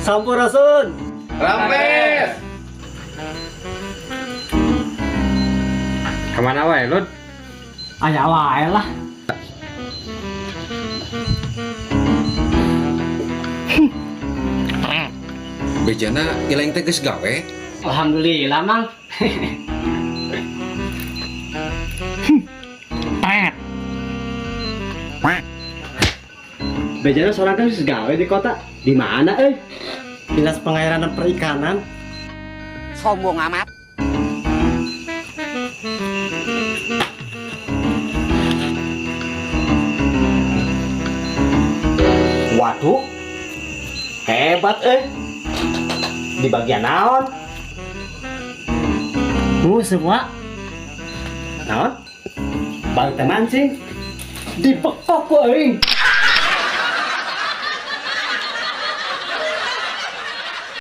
Sampurasun. Rampes. Kemana wae, Lud? Aya wae lah. Bejana ileng teh geus gawe. Alhamdulillah, Mang. Bejana seorang kan gawe di kota. Di mana, Dinas Pengairan dan Perikanan. Sombong amat. Waduh. Hebat, Di bagian naon? Semua. Naon? Bang teman sih. Dipekok ku euy.